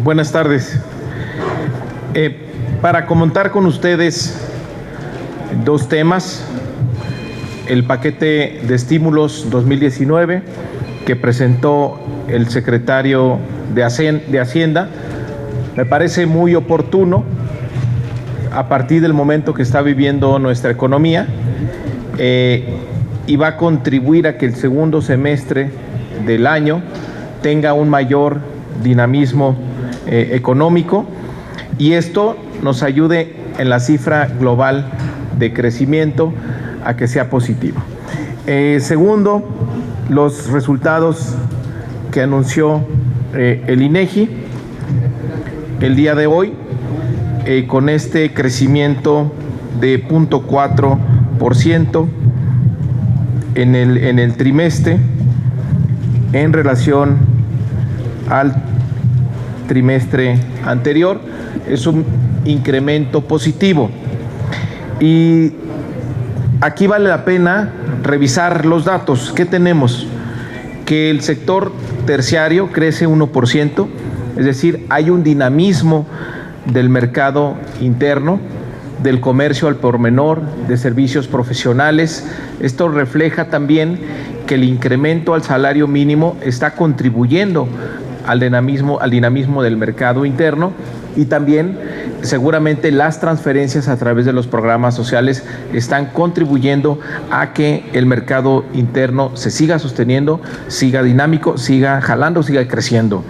Buenas tardes. Para comentar con ustedes dos temas: el paquete de estímulos 2019 que presentó el secretario de Hacienda. Me parece muy oportuno a partir del momento que está viviendo nuestra economía, y va a contribuir a que el segundo semestre del año tenga un mayor dinamismo económico, y esto nos ayude en la cifra global de crecimiento a que sea positivo. Segundo, los resultados que anunció el INEGI el día de hoy, con este crecimiento de 0.4% en el trimestre en relación al trimestre anterior. Es un incremento positivo, y aquí vale la pena revisar los datos que tenemos. Que el sector terciario crece 1%, es decir, hay un dinamismo del mercado interno, del comercio al por menor, de servicios profesionales. Esto refleja también que el incremento al salario mínimo está contribuyendo al dinamismo del mercado interno, y también seguramente las transferencias a través de los programas sociales están contribuyendo a que el mercado interno se siga sosteniendo, siga dinámico, siga jalando, siga creciendo.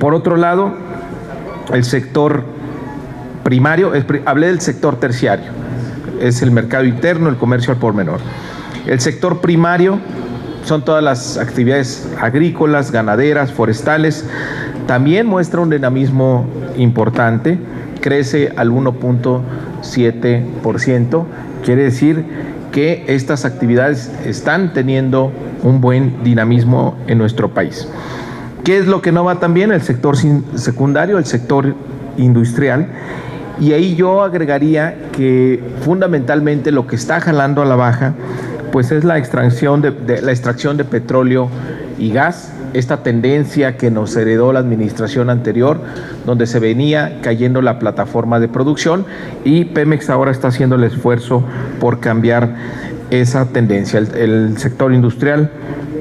Por otro lado, el sector primario, hablé del sector terciario, es el mercado interno, el comercio al por menor. El sector primario son todas las actividades agrícolas, ganaderas, forestales. También muestra un dinamismo importante, crece al 1.7%. Quiere decir que estas actividades están teniendo un buen dinamismo en nuestro país. ¿Qué es lo que no va tan bien? El sector secundario, el sector industrial. Y ahí yo agregaría que fundamentalmente lo que está jalando a la baja pues es la extracción de petróleo y gas, esta tendencia que nos heredó la administración anterior, donde se venía cayendo la plataforma de producción, y Pemex ahora está haciendo el esfuerzo por cambiar esa tendencia. El sector industrial,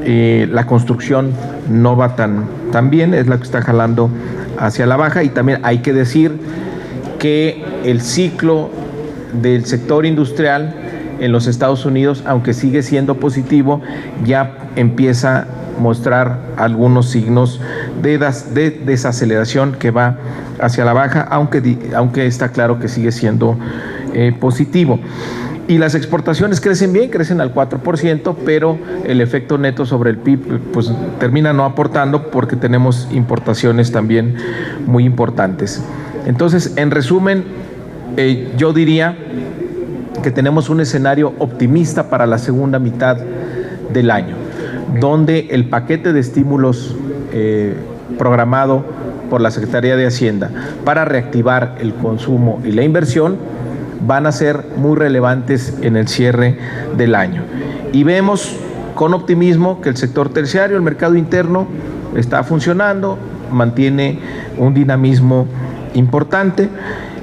la construcción no va tan bien, es la que está jalando hacia la baja. Y también hay que decir que el ciclo del sector industrial en los Estados Unidos, aunque sigue siendo positivo, ya empieza a mostrar algunos signos de desaceleración que va hacia la baja, aunque está claro que sigue siendo positivo. Y las exportaciones crecen bien, crecen al 4%, pero el efecto neto sobre el PIB pues termina no aportando, porque tenemos importaciones también muy importantes. Entonces, en resumen, yo diría que tenemos un escenario optimista para la segunda mitad del año, donde el paquete de estímulos programado por la Secretaría de Hacienda para reactivar el consumo y la inversión van a ser muy relevantes en el cierre del año. Y vemos con optimismo que el sector terciario, el mercado interno, está funcionando, mantiene un dinamismo importante,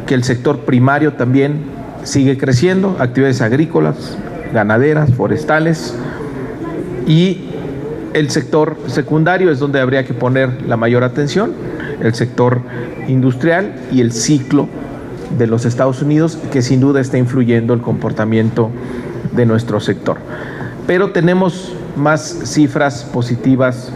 que el sector primario también sigue creciendo, actividades agrícolas, ganaderas, forestales, y el sector secundario es donde habría que poner la mayor atención, el sector industrial y el ciclo de los Estados Unidos, que sin duda está influyendo el comportamiento de nuestro sector. Pero tenemos más cifras positivas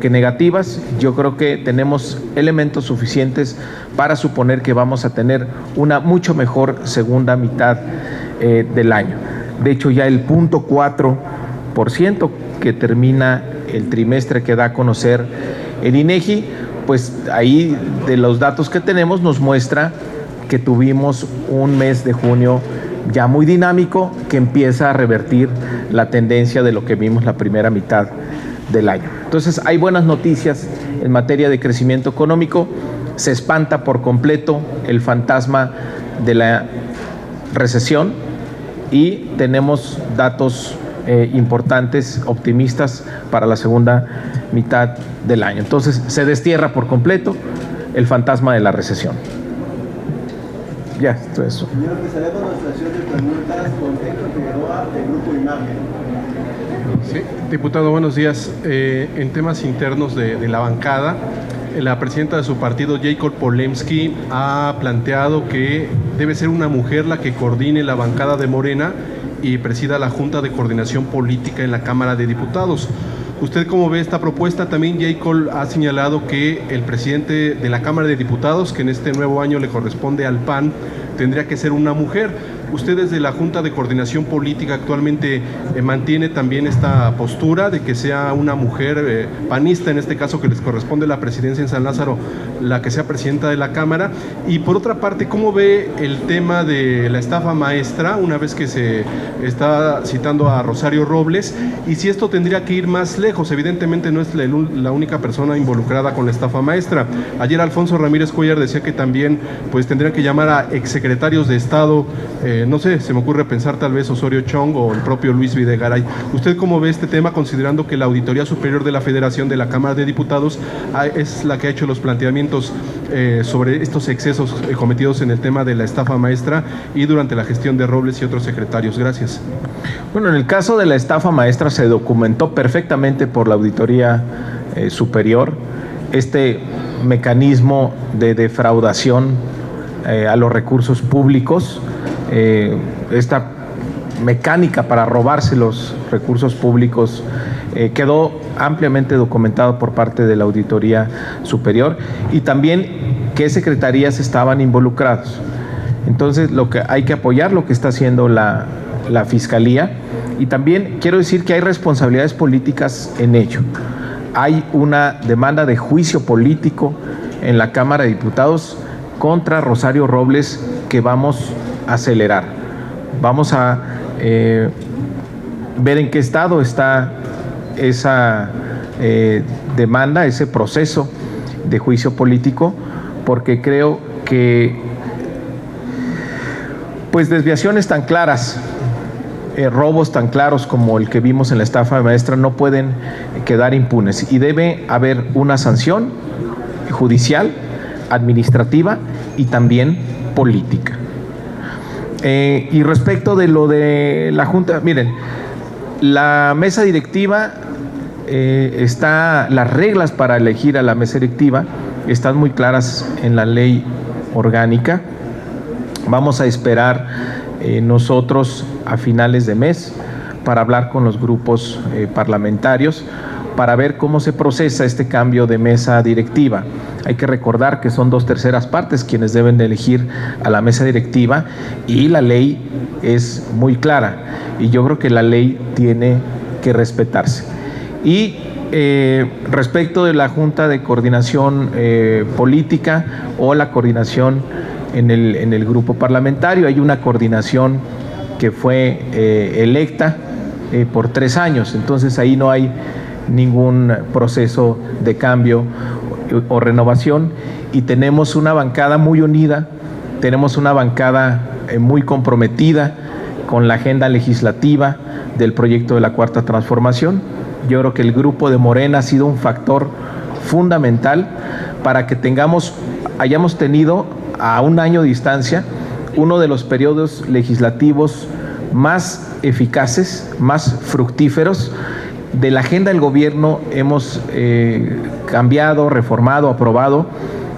que negativas. Yo creo que tenemos elementos suficientes para suponer que vamos a tener una mucho mejor segunda mitad del año. De hecho, ya el 0.4% que termina el trimestre que da a conocer el INEGI, pues ahí de los datos que tenemos nos muestra que tuvimos un mes de junio ya muy dinámico, que empieza a revertir la tendencia de lo que vimos la primera mitad del año. Entonces, hay buenas noticias en materia de crecimiento económico. Se espanta por completo el fantasma de la recesión, y tenemos datos importantes, optimistas para la segunda mitad del año. Entonces se destierra por completo el fantasma de la recesión. Ya, todo eso. Señor, empezaremos nuestra sesión de preguntas con Héctor Figueroa, del Grupo Imagen. Sí, diputado, buenos días. En temas internos de la bancada, la presidenta de su partido, Jacob Polemski, ha planteado que debe ser una mujer la que coordine la bancada de Morena y presida la Junta de Coordinación Política en la Cámara de Diputados. ¿Usted cómo ve esta propuesta? También Jacob ha señalado que el presidente de la Cámara de Diputados, que en este nuevo año le corresponde al PAN, tendría que ser una mujer. ¿Usted desde la Junta de Coordinación Política actualmente mantiene también esta postura de que sea una mujer panista, en este caso que les corresponde la presidencia en San Lázaro, la que sea presidenta de la Cámara? Y por otra parte, ¿cómo ve el tema de la estafa maestra, una vez que se está citando a Rosario Robles? Y si esto tendría que ir más lejos, evidentemente no es la única persona involucrada con la estafa maestra. Ayer Alfonso Ramírez Cuellar decía que también pues tendrían que llamar a exsecretarios de Estado, no sé, se me ocurre pensar tal vez Osorio Chong o el propio Luis Videgaray. ¿Usted cómo ve este tema, considerando que la Auditoría Superior de la Federación de la Cámara de Diputados es la que ha hecho los planteamientos sobre estos excesos cometidos en el tema de la estafa maestra y durante la gestión de Robles y otros secretarios? Gracias. Bueno, en el caso de la estafa maestra se documentó perfectamente por la Auditoría Superior este mecanismo de defraudación a los recursos públicos, esta mecánica para robarse los recursos públicos quedó ampliamente documentado por parte de la Auditoría Superior, y también qué secretarías estaban involucrados. Entonces, lo que hay que apoyar lo que está haciendo la Fiscalía, y también quiero decir que hay responsabilidades políticas en ello. Hay una demanda de juicio político en la Cámara de Diputados contra Rosario Robles que vamos a acelerar. Vamos a ver en qué estado está esa demanda, ese proceso de juicio político, porque creo que pues desviaciones tan claras, robos tan claros como el que vimos en la estafa maestra no pueden quedar impunes, y debe haber una sanción judicial, administrativa y también política. Y respecto de lo de la Junta, miren, la mesa directiva las reglas para elegir a la mesa directiva están muy claras en la ley orgánica. Vamos a esperar nosotros a finales de mes para hablar con los grupos parlamentarios para ver cómo se procesa este cambio de mesa directiva. Hay que recordar que son 2/3 partes quienes deben de elegir a la mesa directiva, y la ley es muy clara, y yo creo que la ley tiene que respetarse. Y respecto de la Junta de Coordinación Política o la coordinación en el grupo parlamentario, hay una coordinación que fue electa por 3 años, entonces ahí no hay ningún proceso de cambio o renovación, y tenemos una bancada muy unida, tenemos una bancada muy comprometida con la agenda legislativa del proyecto de la Cuarta Transformación. Yo creo que el grupo de Morena ha sido un factor fundamental para que hayamos tenido a un año de distancia uno de los periodos legislativos más eficaces, más fructíferos. De la agenda del gobierno hemos cambiado, reformado, aprobado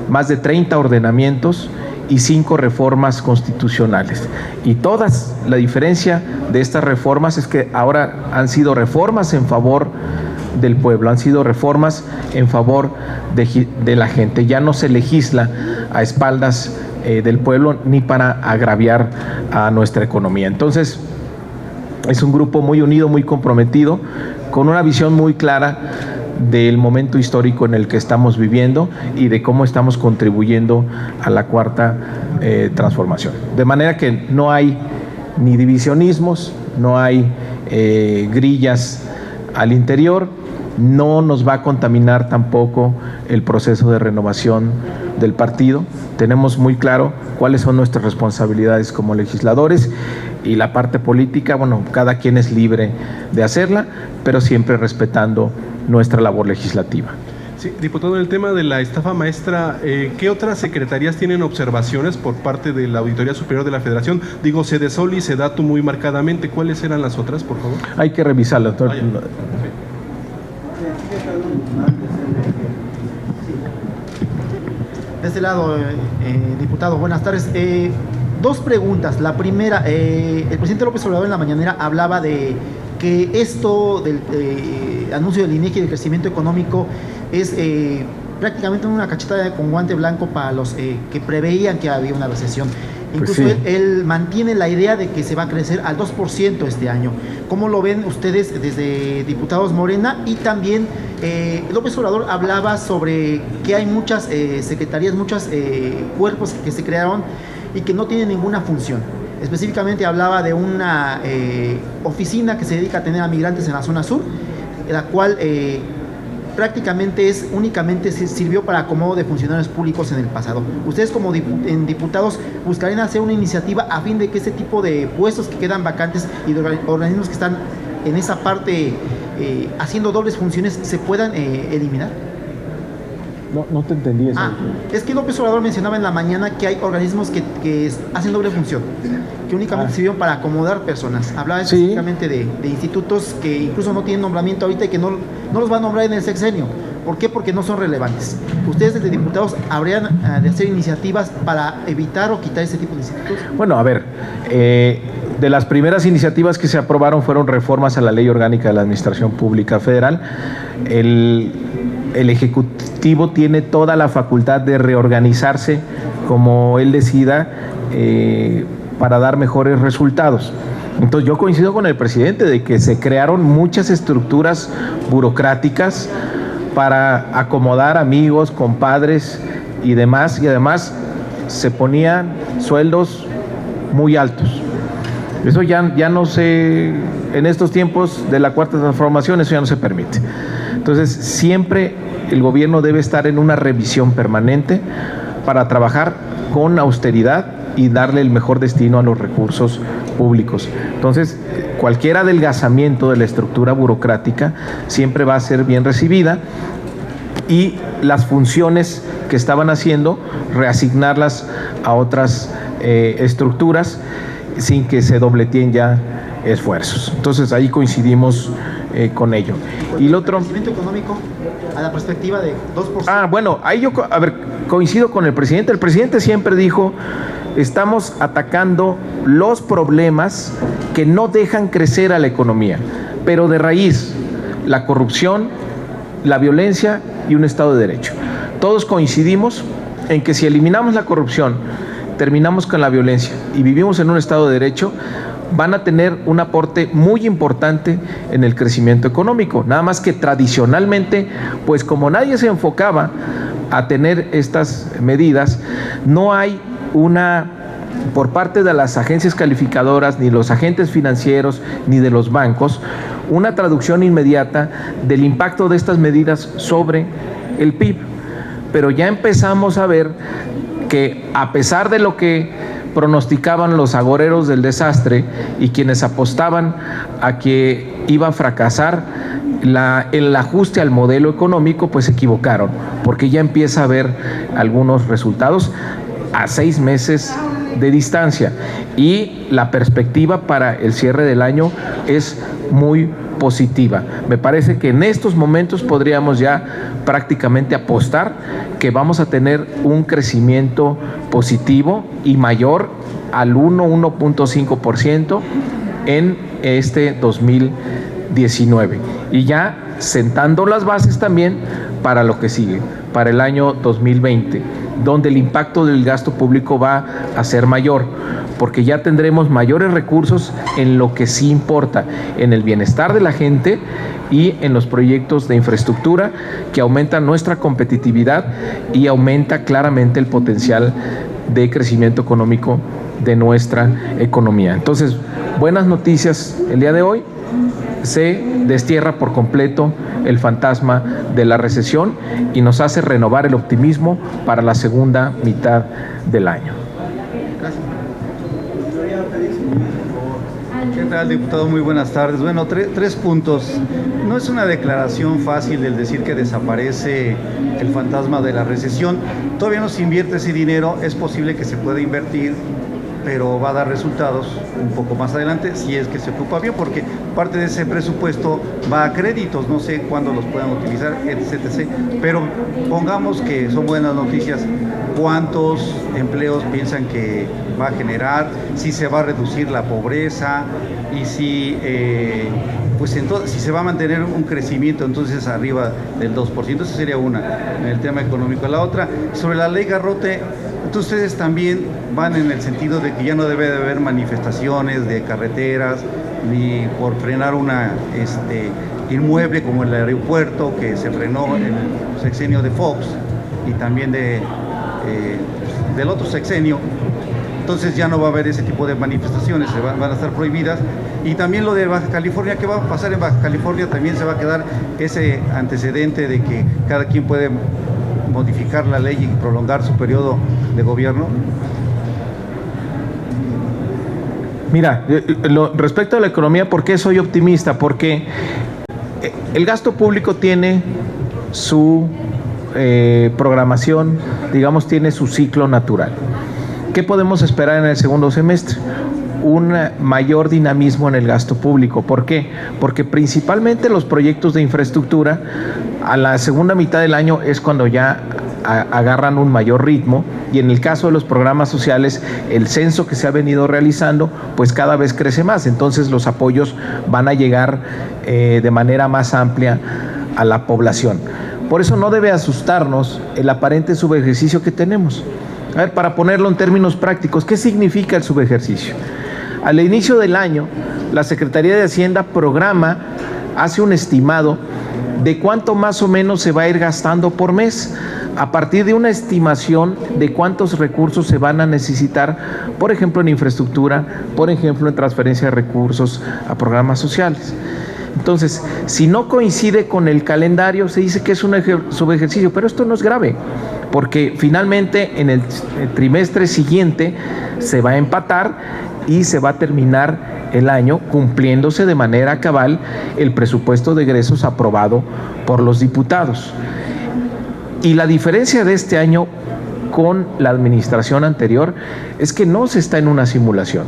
más de 30 ordenamientos y 5 reformas constitucionales. Y todas, la diferencia de estas reformas es que ahora han sido reformas en favor del pueblo, han sido reformas en favor de la gente. Ya no se legisla a espaldas del pueblo ni para agraviar a nuestra economía. Entonces, es un grupo muy unido, muy comprometido, con una visión muy clara del momento histórico en el que estamos viviendo y de cómo estamos contribuyendo a la Cuarta Transformación. De manera que no hay ni divisionismos, no hay grillas al interior, no nos va a contaminar tampoco el proceso de renovación del partido. Tenemos muy claro cuáles son nuestras responsabilidades como legisladores, y la parte política, bueno, cada quien es libre de hacerla, pero siempre respetando nuestra labor legislativa. Sí, diputado, en el tema de la estafa maestra, ¿qué otras secretarías tienen observaciones por parte de la Auditoría Superior de la Federación? Digo, Sedesol y Sedatu muy marcadamente. ¿Cuáles eran las otras, por favor? Hay que revisarlo. De este lado, diputado, buenas tardes. Dos preguntas. La primera, el presidente López Obrador en la mañanera hablaba de que esto del anuncio del INEGI del crecimiento económico es prácticamente una cachetada con guante blanco para los que preveían que había una recesión. Incluso pues sí, él mantiene la idea de que se va a crecer al 2% este año. ¿Cómo lo ven ustedes desde diputados Morena? Y también López Obrador hablaba sobre que hay muchas secretarías, muchos cuerpos que se crearon y que no tienen ninguna función. Específicamente hablaba de una oficina que se dedica a tener a migrantes en la zona sur, la cual prácticamente únicamente sirvió para acomodo de funcionarios públicos en el pasado. Ustedes como diputados buscarían hacer una iniciativa a fin de que este tipo de puestos que quedan vacantes y de organismos que están en esa parte haciendo dobles funciones se puedan eliminar. No te entendí eso. Es que López Obrador mencionaba en la mañana que hay organismos que hacen doble función, que únicamente sirvieron para acomodar personas. Hablaba específicamente de institutos que incluso no tienen nombramiento ahorita y que no los va a nombrar en el sexenio. ¿Por qué? Porque no son relevantes. ¿Ustedes desde diputados habrían de hacer iniciativas para evitar o quitar ese tipo de institutos? Bueno, a ver, de las primeras iniciativas que se aprobaron fueron reformas a la Ley Orgánica de la Administración Pública Federal. El Ejecutivo tiene toda la facultad de reorganizarse como él decida para dar mejores resultados. Entonces yo coincido con el presidente de que se crearon muchas estructuras burocráticas para acomodar amigos, compadres y demás, y además se ponían sueldos muy altos. Eso ya no se, en estos tiempos de la Cuarta Transformación, eso ya no se permite. Entonces, siempre el gobierno debe estar en una revisión permanente para trabajar con austeridad y darle el mejor destino a los recursos públicos. Entonces, cualquier adelgazamiento de la estructura burocrática siempre va a ser bien recibida y las funciones que estaban haciendo, reasignarlas a otras estructuras sin que se dobleteen ya esfuerzos. Entonces, ahí coincidimos con ello. Y el otro... ¿El crecimiento económico a la perspectiva de 2%? Bueno, ahí yo, coincido con el presidente. El presidente siempre dijo, estamos atacando los problemas que no dejan crecer a la economía, pero de raíz, la corrupción, la violencia y un Estado de Derecho. Todos coincidimos en que si eliminamos la corrupción, terminamos con la violencia y vivimos en un Estado de Derecho, van a tener un aporte muy importante en el crecimiento económico. Nada más que tradicionalmente, pues como nadie se enfocaba a tener estas medidas, no hay por parte de las agencias calificadoras, ni los agentes financieros, ni de los bancos, una traducción inmediata del impacto de estas medidas sobre el PIB. Pero ya empezamos a ver que a pesar de lo que pronosticaban los agoreros del desastre y quienes apostaban a que iba a fracasar el ajuste al modelo económico, pues se equivocaron, porque ya empieza a haber algunos resultados a 6 meses de distancia y la perspectiva para el cierre del año es muy positiva. Me parece que en estos momentos podríamos ya prácticamente apostar que vamos a tener un crecimiento positivo y mayor al 1.5% en este 2019. Y ya sentando las bases también para lo que sigue, para el año 2020, donde el impacto del gasto público va a ser mayor, porque ya tendremos mayores recursos en lo que sí importa, en el bienestar de la gente y en los proyectos de infraestructura que aumentan nuestra competitividad y aumenta claramente el potencial de crecimiento económico de nuestra economía. Entonces, buenas noticias el día de hoy. Se destierra por completo el fantasma de la recesión y nos hace renovar el optimismo para la segunda mitad del año. Gracias. Señoría Félix, por tal, diputado? Muy buenas tardes. Bueno, tres puntos. No es una declaración fácil el decir que desaparece el fantasma de la recesión. Todavía no se invierte ese dinero, es posible que se pueda invertir, pero va a dar resultados un poco más adelante si es que se ocupa bien, porque parte de ese presupuesto va a créditos, no sé cuándo los puedan utilizar, etc. Pero pongamos que son buenas noticias. ¿Cuántos empleos piensan que va a generar? Si se va a reducir la pobreza y si, pues entonces, si se va a mantener un crecimiento entonces arriba del 2%, esa sería una, en el tema económico. La otra, sobre la ley Garrote, entonces ustedes también van en el sentido de que ya no debe de haber manifestaciones de carreteras ni por frenar una inmueble como el aeropuerto que se frenó en el sexenio de Fox y también del otro sexenio. Entonces ya no va a haber ese tipo de manifestaciones, van a estar prohibidas. Y también lo de Baja California, ¿qué va a pasar en Baja California? También se va a quedar ese antecedente de que cada quien puede modificar la ley y prolongar su periodo de gobierno. Mira, respecto a la economía, ¿por qué soy optimista? Porque el gasto público tiene su programación, digamos, tiene su ciclo natural. ¿Qué podemos esperar en el segundo semestre? Un mayor dinamismo en el gasto público. ¿Por qué? Porque principalmente los proyectos de infraestructura a la segunda mitad del año es cuando ya agarran un mayor ritmo, y en el caso de los programas sociales, el censo que se ha venido realizando pues cada vez crece más, entonces los apoyos van a llegar de manera más amplia a la población. Por eso no debe asustarnos el aparente subejercicio que tenemos. A ver, para ponerlo en términos prácticos, ¿qué significa el subejercicio? Al inicio del año, la Secretaría de Hacienda hace un estimado de cuánto más o menos se va a ir gastando por mes, a partir de una estimación de cuántos recursos se van a necesitar, por ejemplo en infraestructura, por ejemplo en transferencia de recursos a programas sociales. Entonces, si no coincide con el calendario, se dice que es un subejercicio, pero esto no es grave, porque finalmente en el trimestre siguiente se va a empatar y se va a terminar el año cumpliéndose de manera cabal el presupuesto de egresos aprobado por los diputados. Y la diferencia de este año con la administración anterior es que no se está en una simulación.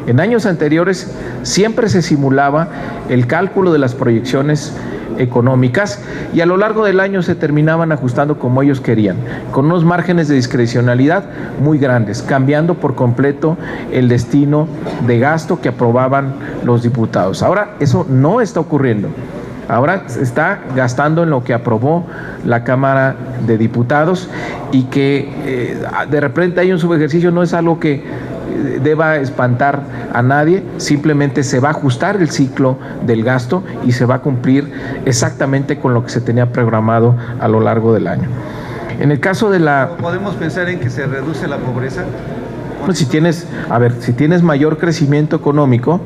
En años anteriores siempre se simulaba el cálculo de las proyecciones económicas y a lo largo del año se terminaban ajustando como ellos querían, con unos márgenes de discrecionalidad muy grandes, cambiando por completo el destino de gasto que aprobaban los diputados. Ahora eso no está ocurriendo. Ahora se está gastando en lo que aprobó la Cámara de Diputados, y que de repente hay un subejercicio no es algo que deba espantar a nadie, simplemente se va a ajustar el ciclo del gasto y se va a cumplir exactamente con lo que se tenía programado a lo largo del año. En el caso de la... ¿Podemos pensar en que se reduce la pobreza? Pues si tienes mayor crecimiento económico,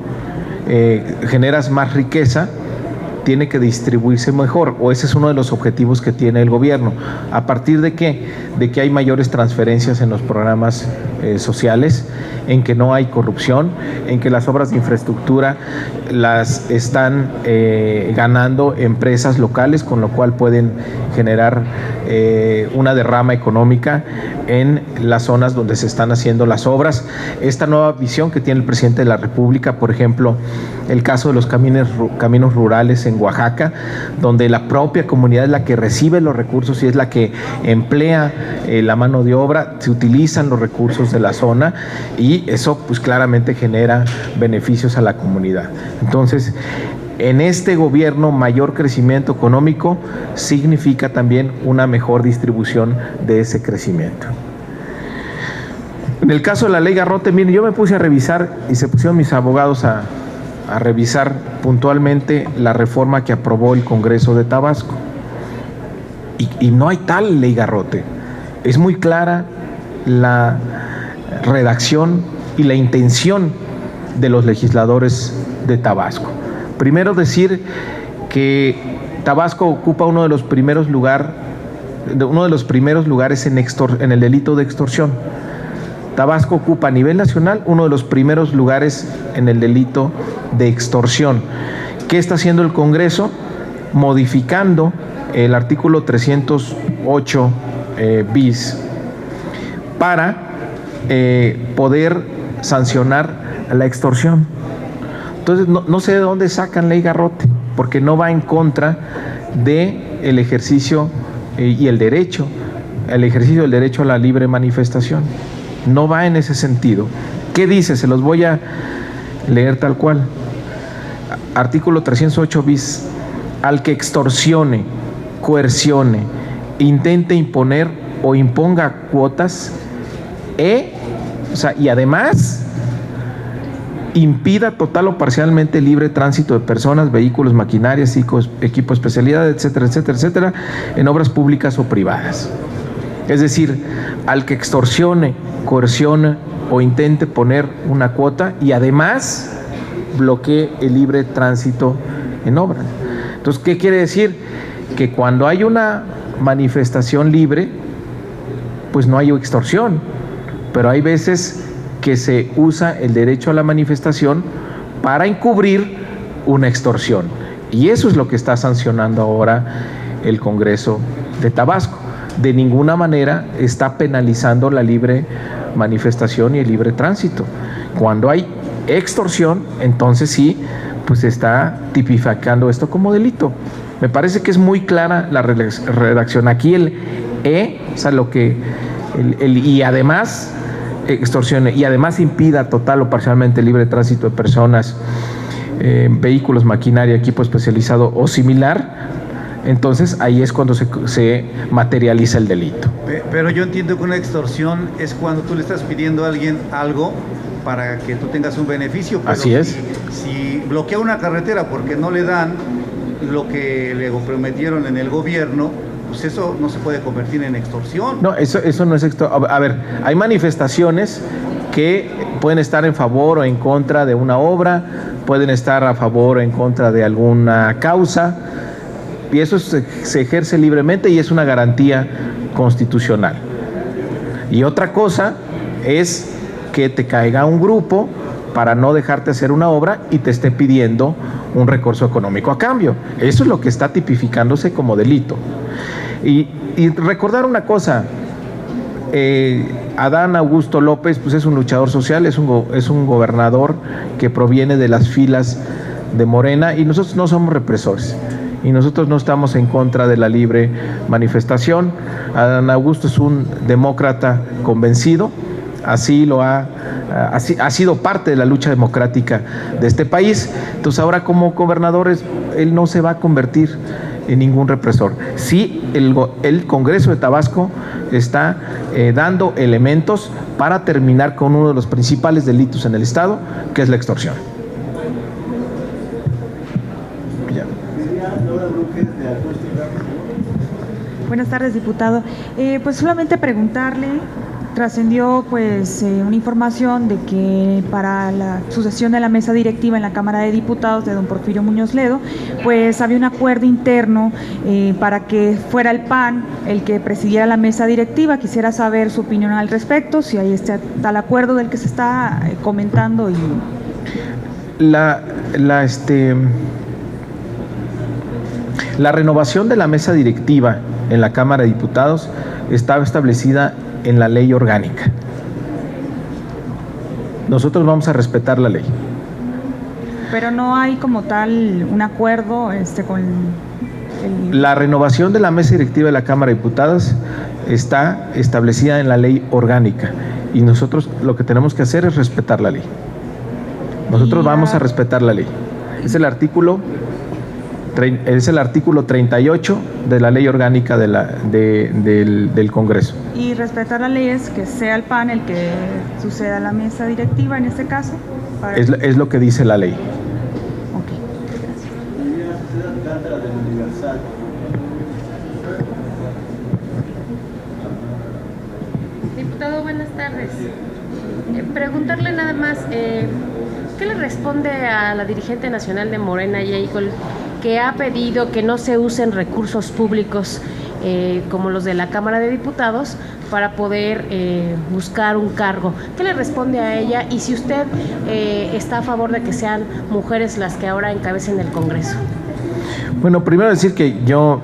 generas más riqueza, tiene que distribuirse mejor, o ese es uno de los objetivos que tiene el gobierno. ¿A partir de qué? De que hay mayores transferencias en los programas sociales, en que no hay corrupción, en que las obras de infraestructura las están ganando empresas locales, con lo cual pueden generar una derrama económica en las zonas donde se están haciendo las obras. Esta nueva visión que tiene el presidente de la República, por ejemplo, el caso de los caminos rurales en Oaxaca, donde la propia comunidad es la que recibe los recursos y es la que emplea la mano de obra, se utilizan los recursos de la zona y eso pues claramente genera beneficios a la comunidad. Entonces, en este gobierno, mayor crecimiento económico significa también una mejor distribución de ese crecimiento. En el caso de la ley Garrote, miren, yo me puse a revisar y se pusieron mis abogados a revisar puntualmente la reforma que aprobó el Congreso de Tabasco. Y no hay tal ley Garrote. Es muy clara la redacción y la intención de los legisladores de Tabasco. Primero decir que Tabasco ocupa uno de los primeros lugares en el delito de extorsión. Tabasco ocupa a nivel nacional uno de los primeros lugares en el delito de extorsión. ¿Qué está haciendo el Congreso? Modificando el artículo 308 bis para poder sancionar la extorsión. Entonces no sé de dónde sacan ley Garrote, porque no va en contra de el ejercicio y el ejercicio del derecho a la libre manifestación. No va en ese sentido. ¿Qué dice? Se los voy a leer tal cual. Artículo 308 bis. Al que extorsione, coercione, intente imponer o imponga cuotas y además impida total o parcialmente el libre tránsito de personas, vehículos, maquinarias, equipo de especialidad, etcétera, etcétera, etcétera, en obras públicas o privadas. Es decir, al que extorsione, coercione o intente poner una cuota y además bloquee el libre tránsito en obras. Entonces, ¿qué quiere decir? Que cuando hay una manifestación libre, pues no hay extorsión, pero hay veces que se usa el derecho a la manifestación para encubrir una extorsión. Y eso es lo que está sancionando ahora el Congreso de Tabasco. De ninguna manera está penalizando la libre manifestación y el libre tránsito. Cuando hay extorsión, entonces sí, pues está tipificando esto como delito. Me parece que es muy clara la redacción. Aquí y además extorsione y además impida total o parcialmente el libre tránsito de personas, vehículos, maquinaria, equipo especializado o similar. Entonces ahí es cuando se materializa el delito. Pero yo entiendo que una extorsión es cuando tú le estás pidiendo a alguien algo para que tú tengas un beneficio. Pero así es. Si bloquea una carretera porque no le dan lo que le prometieron en el gobierno, pues eso no se puede convertir en extorsión. No, eso no es extorsión. A ver, hay manifestaciones que pueden estar en favor o en contra de una obra, pueden estar a favor o en contra de alguna causa, y eso se ejerce libremente y es una garantía constitucional. Y otra cosa es que te caiga un grupo para no dejarte hacer una obra y te esté pidiendo un recurso económico a cambio. Eso es lo que está tipificándose como delito. Y recordar una cosa, Adán Augusto López pues es un luchador social, es un gobernador que proviene de las filas de Morena, y nosotros no somos represores y nosotros no estamos en contra de la libre manifestación. Adán Augusto es un demócrata convencido, ha sido parte de la lucha democrática de este país. Entonces ahora como gobernador él no se va a convertir en ningún represor. Sí, el Congreso de Tabasco está dando elementos para terminar con uno de los principales delitos en el estado, que es la extorsión. Buenas tardes, diputado. Pues solamente preguntarle, trascendió pues una información de que para la sucesión de la mesa directiva en la Cámara de Diputados de don Porfirio Muñoz Ledo, pues había un acuerdo interno para que fuera el PAN el que presidiera la mesa directiva. Quisiera saber su opinión al respecto, si ahí está tal acuerdo del que se está comentando. La renovación de la mesa directiva en la Cámara de Diputados estaba establecida en la ley orgánica. Nosotros vamos a respetar la ley. Pero no hay como tal un acuerdo con La renovación de la mesa directiva de la Cámara de Diputados está establecida en la ley orgánica y nosotros lo que tenemos que hacer es respetar la ley. Nosotros vamos a respetar la ley. Es el artículo 38 de la ley orgánica del Congreso. Y respetar la ley es que sea el PAN el que suceda la mesa directiva en este caso. Es lo que dice la ley. Ok, gracias. Diputado, buenas tardes. Preguntarle nada más, ¿qué le responde a la dirigente nacional de Morena, Jacob, que ha pedido que no se usen recursos públicos como los de la Cámara de Diputados para poder buscar un cargo. ¿Qué le responde a ella? Y si usted está a favor de que sean mujeres las que ahora encabecen el Congreso. Bueno, primero decir que yo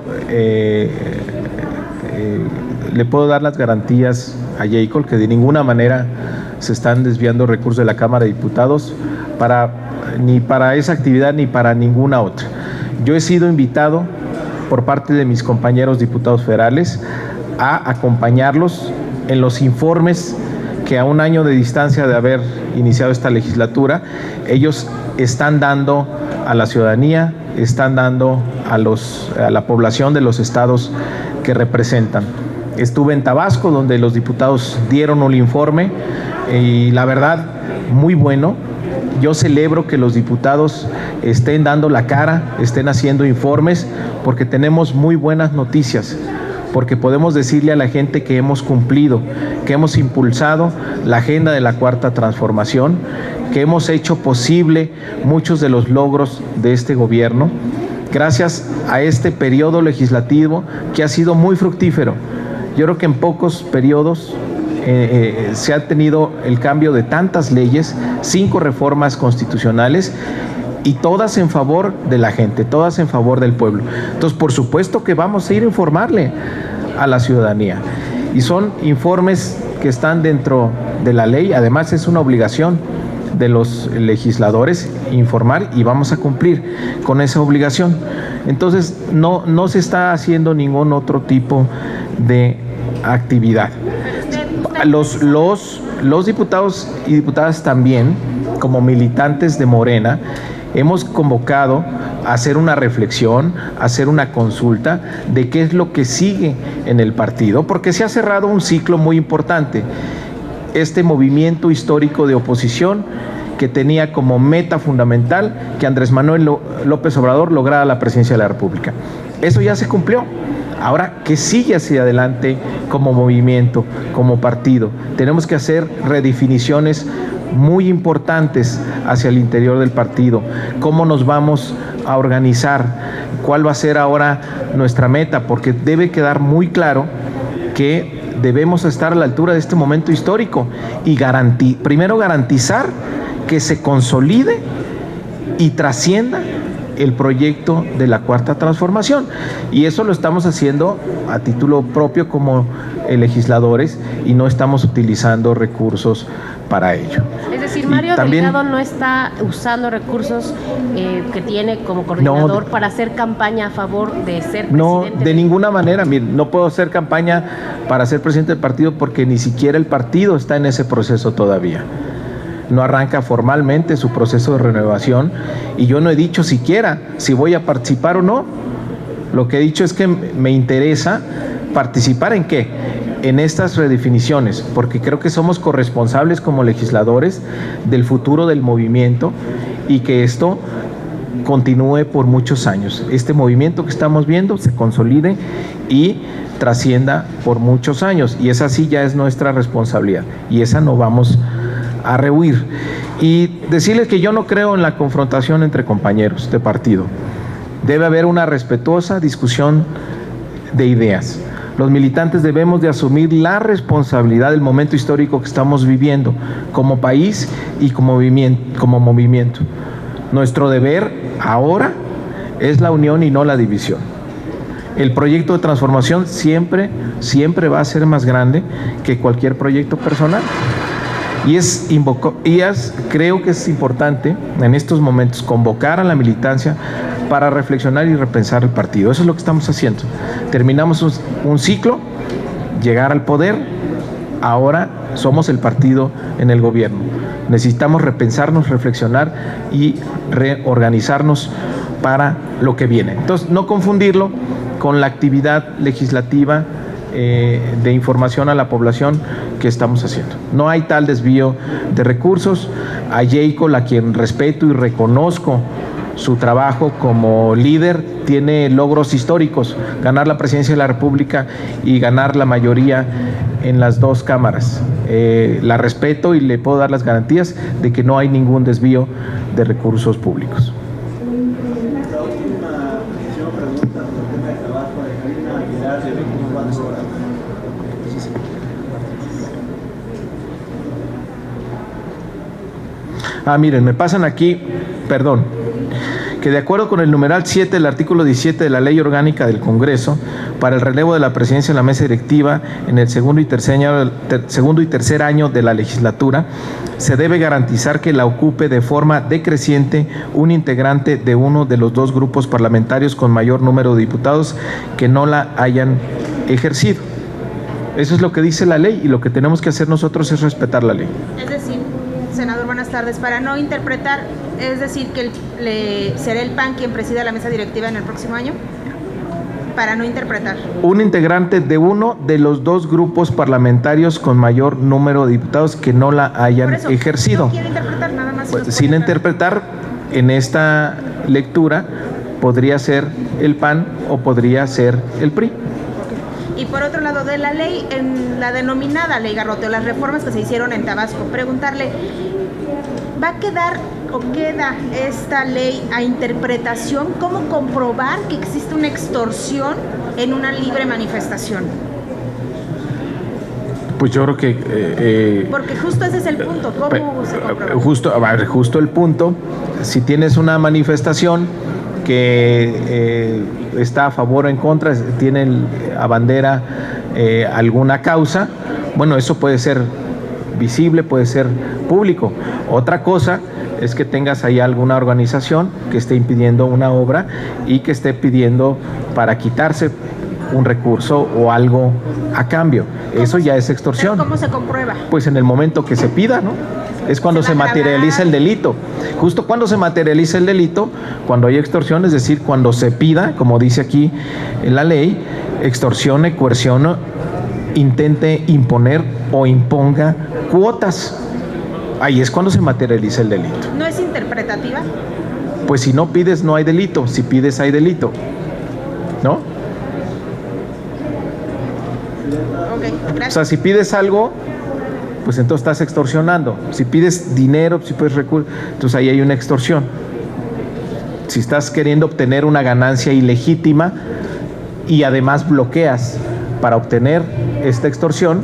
le puedo dar las garantías a Jacob que de ninguna manera se están desviando recursos de la Cámara de Diputados ni para esa actividad ni para ninguna otra. Yo he sido invitado por parte de mis compañeros diputados federales a acompañarlos en los informes que a un año de distancia de haber iniciado esta legislatura, ellos están dando a la ciudadanía, están dando a la población de los estados que representan. Estuve en Tabasco, donde los diputados dieron un informe y la verdad, muy bueno. Yo celebro que los diputados estén dando la cara, estén haciendo informes, porque tenemos muy buenas noticias, porque podemos decirle a la gente que hemos cumplido, que hemos impulsado la agenda de la Cuarta Transformación, que hemos hecho posible muchos de los logros de este gobierno, gracias a este periodo legislativo que ha sido muy fructífero. Yo creo que en pocos periodos se ha tenido el cambio de tantas leyes, 5 reformas constitucionales, y todas en favor de la gente, todas en favor del pueblo. Entonces, por supuesto que vamos a ir a informarle a la ciudadanía. Y son informes que están dentro de la ley, además es una obligación de los legisladores informar y vamos a cumplir con esa obligación. Entonces, no se está haciendo ningún otro tipo de actividad. Los diputados y diputadas también, como militantes de Morena, hemos convocado a hacer una reflexión, a hacer una consulta de qué es lo que sigue en el partido, porque se ha cerrado un ciclo muy importante. Este movimiento histórico de oposición que tenía como meta fundamental que Andrés Manuel López Obrador lograra la presidencia de la República. Eso ya se cumplió. Ahora, ¿qué sigue hacia adelante como movimiento, como partido? Tenemos que hacer redefiniciones muy importantes hacia el interior del partido. ¿Cómo nos vamos a organizar? ¿Cuál va a ser ahora nuestra meta? Porque debe quedar muy claro que debemos estar a la altura de este momento histórico y primero garantizar que se consolide y trascienda el proyecto de la Cuarta Transformación. Y eso lo estamos haciendo a título propio como legisladores y no estamos utilizando recursos para ello. Es decir, Mario Delgado no está usando recursos que tiene como coordinador para hacer campaña a favor de ser presidente. No, de ninguna manera. Mire, no puedo hacer campaña para ser presidente del partido porque ni siquiera el partido está en ese proceso todavía. No arranca formalmente su proceso de renovación y yo no he dicho siquiera si voy a participar o no. Lo que he dicho es que me interesa participar en qué, en estas redefiniciones, porque creo que somos corresponsables como legisladores del futuro del movimiento y que esto continúe por muchos años. Este movimiento que estamos viendo se consolide y trascienda por muchos años y esa sí ya es nuestra responsabilidad y esa no vamos a rehuir. Y decirles que yo no creo en la confrontación entre compañeros de partido. Debe haber una respetuosa discusión de ideas. Los militantes debemos de asumir la responsabilidad del momento histórico que estamos viviendo como país y como movimiento. Nuestro deber ahora es la unión y no la división. El proyecto de transformación siempre va a ser más grande que cualquier proyecto personal. Creo que es importante en estos momentos convocar a la militancia para reflexionar y repensar el partido. Eso es lo que estamos haciendo. Terminamos un ciclo, llegar al poder, ahora somos el partido en el gobierno. Necesitamos repensarnos, reflexionar y reorganizarnos para lo que viene. Entonces, no confundirlo con la actividad legislativa de información a la población que estamos haciendo. No hay tal desvío de recursos. A Jacob, a quien respeto y reconozco su trabajo como líder, tiene logros históricos, ganar la presidencia de la República y ganar la mayoría en las 2 cámaras. La respeto y le puedo dar las garantías de que no hay ningún desvío de recursos públicos. La última pregunta sobre el tema de trabajo de Karina Aguilar de Miren, me pasan aquí, perdón, que de acuerdo con el numeral 7 del artículo 17 de la Ley Orgánica del Congreso, para el relevo de la presidencia en la mesa directiva en el segundo y tercer año de la legislatura, se debe garantizar que la ocupe de forma decreciente un integrante de uno de los dos grupos parlamentarios con mayor número de diputados que no la hayan ejercido. Eso es lo que dice la ley, y lo que tenemos que hacer nosotros es respetar la ley. Es decir, senador, buenas tardes. Para no interpretar, es decir, que será el PAN quien presida la mesa directiva en el próximo año. Para no interpretar. Un integrante de uno de los dos grupos parlamentarios con mayor número de diputados que no la hayan ejercido. No quiero interpretar nada más. Pues, sin interpretar, en esta lectura podría ser el PAN o podría ser el PRI. Y por otro lado, de la ley, en la denominada Ley Garrote, las reformas que se hicieron en Tabasco, preguntarle, ¿va a quedar o queda esta ley a interpretación? ¿Cómo comprobar que existe una extorsión en una libre manifestación? Pues yo creo que... porque justo ese es el punto, ¿cómo se comprueba? Justo el punto, si tienes una manifestación que está a favor o en contra, tiene a bandera alguna causa, bueno, eso puede ser visible, puede ser público. Otra cosa es que tengas ahí alguna organización que esté impidiendo una obra y que esté pidiendo para quitarse un recurso o algo a cambio. Eso ya es extorsión. ¿Cómo se comprueba? Pues en el momento que se pida, ¿no? Es cuando se materializa el delito. Justo cuando se materializa el delito, cuando hay extorsión, es decir, cuando se pida, como dice aquí en la ley, extorsione, coercione, intente imponer o imponga cuotas. Ahí es cuando se materializa el delito. ¿No es interpretativa? Pues si no pides, no hay delito. Si pides, hay delito. ¿No? Ok, gracias. O sea, si pides algo, pues entonces estás extorsionando. Si pides dinero, si pides recursos, entonces ahí hay una extorsión. Si estás queriendo obtener una ganancia ilegítima y además bloqueas para obtener esta extorsión,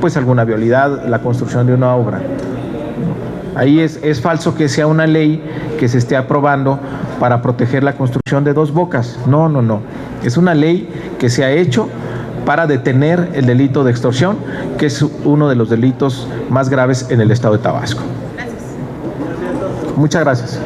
pues alguna vialidad, la construcción de una obra. Ahí es falso que sea una ley que se esté aprobando para proteger la construcción de dos bocas. No. Es una ley que se ha hecho para detener el delito de extorsión, que es uno de los delitos más graves en el estado de Tabasco. Gracias. Muchas gracias.